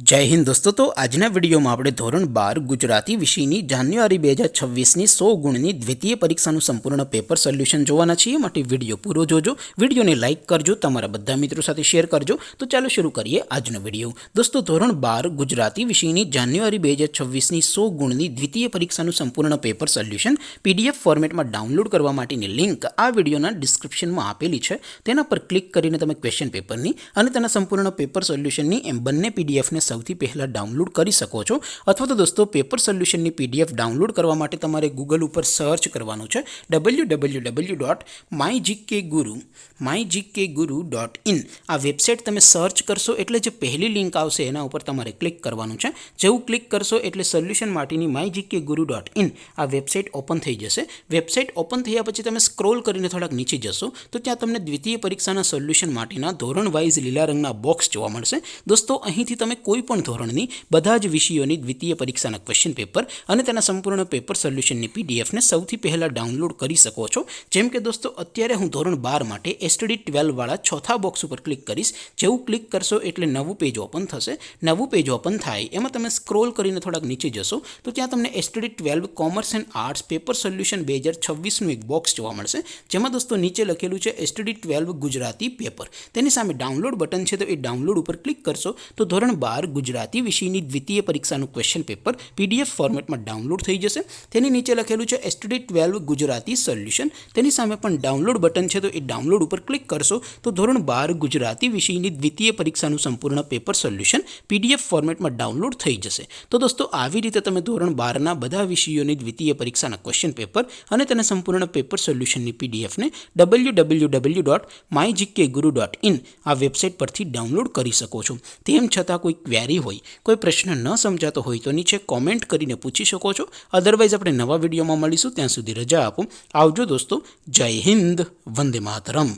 जय हिंद दोस्तों। तो आजना विडियो में આપણે ધોરણ 12 ગુજરાતી વિષયની જાન્યુઆરી 2026ની 100 ગુણની દ્વિતીય પરીક્ષાનું સંપૂર્ણ પેપર સોલ્યુશન જોવાના છીએ। માટે વિડિયો પૂરો જોજો, વિડિયોને લાઈક કરજો, તમારા બધા મિત્રો સાથે શેર કરજો। તો ચાલો શરૂ કરીએ આજનો વિડિયો। દોસ્તો ધોરણ 12 ગુજરાતી વિષયની જાન્યુઆરી 2026ની 100 ગુણની દ્વિતીય પરીક્ષાનું સંપૂર્ણ પેપર સોલ્યુશન પીડીએફ ફોર્મેટમાં ડાઉનલોડ કરવા માટેની લિંક આ વિડિયોના ડિસ્ક્રિપ્શનમાં આપેલી છે। તેના પર ક્લિક કરીને તમે ક્વેશ્ચન પેપરની અને તેના સંપૂર્ણ પેપર સોલ્યુશનની એમ બંને પીડીએફ ને સૌથી પહેલા ડાઉનલોડ કરી શકો છો। અથવા તો દોસ્તો પેપર સોલ્યુશનની પીડીએફ ડાઉનલોડ કરવા માટે તમારે ગૂગલ ઉપર સર્ચ કરવાનું છે www.mygkguru.in। આ વેબસાઇટ તમે સર્ચ કરશો એટલે જે પહેલી લિંક આવશે એના ઉપર તમારે ક્લિક કરવાનું છે। જેવું ક્લિક કરશો એટલે સોલ્યુશન માટેની mygkguru.in આ વેબસાઇટ ઓપન થઈ જશે। વેબસાઇટ ઓપન થયા પછી તમે સ્ક્રોલ કરીને થોડાક નીચે જશો તો ત્યાં તમને દ્વિતીય પરીક્ષાના સોલ્યુશન માટેના ધોરણ વાઇઝ લીલા રંગના બોક્સ જોવા મળશે। દોસ્તો અહીંથી તમે કોઈ પણ ધોરણની બધા જ વિષયોની દ્વિતીય પરીક્ષાના ક્વેશ્ચન પેપર અને તેના સંપૂર્ણ પેપર સોલ્યુશનની પીડીએફને સૌથી પહેલા ડાઉનલોડ કરી શકો છો। જેમ કે દોસ્તો અત્યારે હું ધોરણ 12 માટે એસટીડી 12 વાળા ચોથા બોક્સ ઉપર ક્લિક કરીશ। જેવું ક્લિક કરશો એટલે નવું પેજ ઓપન થશે। નવું પેજ ઓપન થાય એમાં તમે સ્ક્રોલ કરીને થોડાક નીચે જશો તો ત્યાં તમને STD 12 commerce and arts paper solution 2026નું એક બોક્સ જોવા મળશે। જેમાં દોસ્તો નીચે લખેલું છે એસટીડી 12 ગુજરાતી પેપર। તેની સામે ડાઉનલોડ બટન છે તો એ ડાઉનલોડ ઉપર ક્લિક કરશો તો ધોરણ 12 ગુજરાતી વિષયની દ્વિતીય પરીક્ષાનું ક્વેશ્ચન પેપર પીડીએફ ફોર્મેટમાં ડાઉનલોડ થઈ જશે। તેની નીચે લખેલું છે એસટીડી 12 ગુજરાતી સોલ્યુશન। તેની સામે પણ ડાઉનલોડ બટન છે તો એ ડાઉનલોડ ઉપર ક્લિક કરશો તો ધોરણ 12 ગુજરાતી વિષયની દ્વિતીય પરીક્ષાનું સંપૂર્ણ પેપર સોલ્યુશન પીડીએફ ફોર્મેટમાં ડાઉનલોડ થઈ જશે। તો દોસ્તો આવી રીતે તમે ધોરણ 12ના બધા વિષયોની દ્વિતીય પરીક્ષાના ક્વેશ્ચન પેપર અને તેના સંપૂર્ણ પેપર સોલ્યુશનની પીડીએફને www.mygkguru.in આ વેબસાઇટ પરથી ડાઉનલોડ કરી શકો છો। તેમ છતાં કોઈ ક્વેરી હોય, કોઈ પ્રશ્ન ન સમજાતો હોય તો નીચે કોમેન્ટ કરીને પૂછી શકો છો। અધરવાઇઝ આપણે નવા વિડીયોમાં મળીશું, ત્યાં સુધી રજા આપો। આવજો દોસ્તો। જય હિન્દ, વંદે માતરમ।